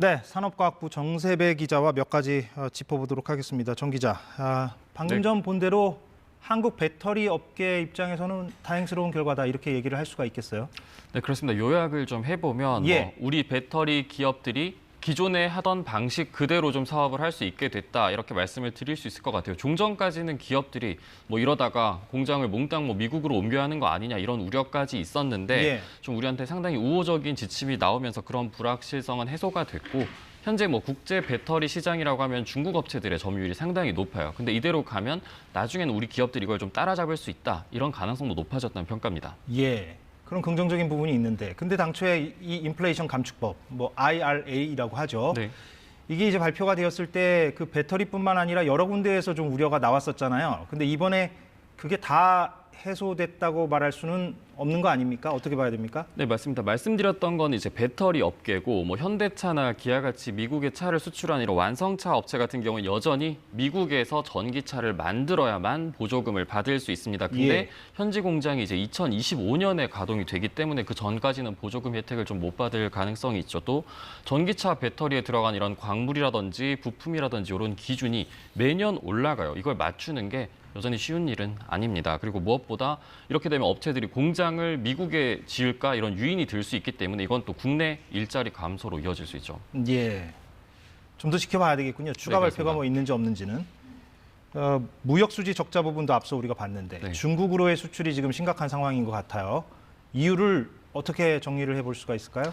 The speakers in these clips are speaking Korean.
네, 산업과학부 정세배 기자와 몇 가지 짚어보도록 하겠습니다. 정 기자, 방금 전 본 대로 한국 배터리 업계 입장에서는 다행스러운 결과다 이렇게 얘기를 할 수가 있겠어요? 네, 그렇습니다. 요약을 좀 해보면 우리 배터리 기업들이 기존에 하던 방식 그대로 좀 사업을 할 수 있게 됐다 이렇게 말씀을 드릴 수 있을 것 같아요. 종전까지는 기업들이 이러다가 공장을 몽땅 미국으로 옮겨야 하는 거 아니냐 이런 우려까지 있었는데 좀 우리한테 상당히 우호적인 지침이 나오면서 그런 불확실성은 해소가 됐고 현재 국제 배터리 시장이라고 하면 중국 업체들의 점유율이 상당히 높아요. 근데 이대로 가면 나중에는 우리 기업들이 이걸 좀 따라잡을 수 있다 이런 가능성도 높아졌다는 평가입니다. 예. 그런 긍정적인 부분이 있는데, 근데 당초에 이 인플레이션 감축법, IRA라고 하죠. 네. 이게 이제 발표가 되었을 때 그 배터리뿐만 아니라 여러 군데에서 좀 우려가 나왔었잖아요. 근데 이번에 그게 다 해소됐다고 말할 수는 없는 거 아닙니까? 어떻게 봐야 됩니까? 네, 맞습니다. 말씀드렸던 건 이제 배터리 업계고 현대차나 기아같이 미국에 차를 수출한 이런 완성차 업체 같은 경우는 여전히 미국에서 전기차를 만들어야만 보조금을 받을 수 있습니다. 근데 현지 공장이 이제 2025년에 가동이 되기 때문에 그 전까지는 보조금 혜택을 좀 못 받을 가능성이 있죠. 또 전기차 배터리에 들어간 이런 광물이라든지 부품이라든지 이런 기준이 매년 올라가요. 이걸 맞추는 게 여전히 쉬운 일은 아닙니다. 그리고 무엇보다 이렇게 되면 업체들이 공장을 미국에 지을까 이런 유인이 들 수 있기 때문에 이건 또 국내 일자리 감소로 이어질 수 있죠. 예, 좀 더 지켜봐야 되겠군요. 추가 발표가 있는지 없는지는. 무역 수지 적자 부분도 앞서 우리가 봤는데 중국으로의 수출이 지금 심각한 상황인 것 같아요. 이유를 어떻게 정리를 해볼 수가 있을까요?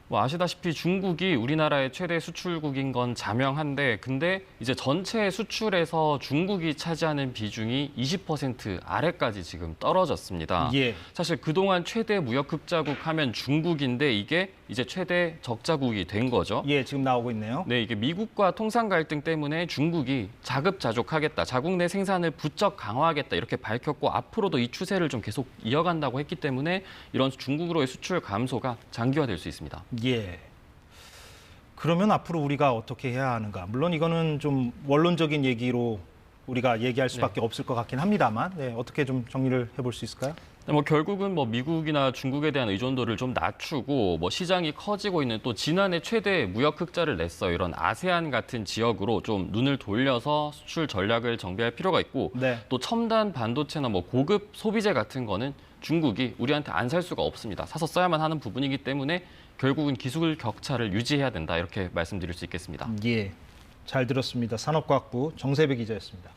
아시다시피 중국이 우리나라의 최대 수출국인 건 자명한데 근데 이제 전체 수출에서 중국이 차지하는 비중이 20% 아래까지 지금 떨어졌습니다. 사실 그동안 최대 무역 흑자국 하면 중국인데 이게 이제 최대 적자국이 된 거죠. 지금 나오고 있네요. 네, 이게 미국과 통상 갈등 때문에 중국이 자급자족하겠다, 자국 내 생산을 부쩍 강화하겠다 이렇게 밝혔고 앞으로도 이 추세를 좀 계속 이어간다고 했기 때문에 이런 중국으로의 수출 감소가 장기화될 수 있습니다. 그러면 앞으로 우리가 어떻게 해야 하는가? 물론 이거는 좀 원론적인 얘기로 우리가 얘기할 수밖에 없을 것 같긴 합니다만 어떻게 좀 정리를 해볼 수 있을까요? 결국은 미국이나 중국에 대한 의존도를 좀 낮추고 시장이 커지고 있는 또 지난해 최대 무역 흑자를 냈어요. 이런 아세안 같은 지역으로 좀 눈을 돌려서 수출 전략을 정비할 필요가 있고 또 첨단 반도체나 고급 소비재 같은 거는 중국이 우리한테 안 살 수가 없습니다. 사서 써야만 하는 부분이기 때문에 결국은 기술 격차를 유지해야 된다 이렇게 말씀드릴 수 있겠습니다. 잘 들었습니다. 산업과학부 정세배 기자였습니다.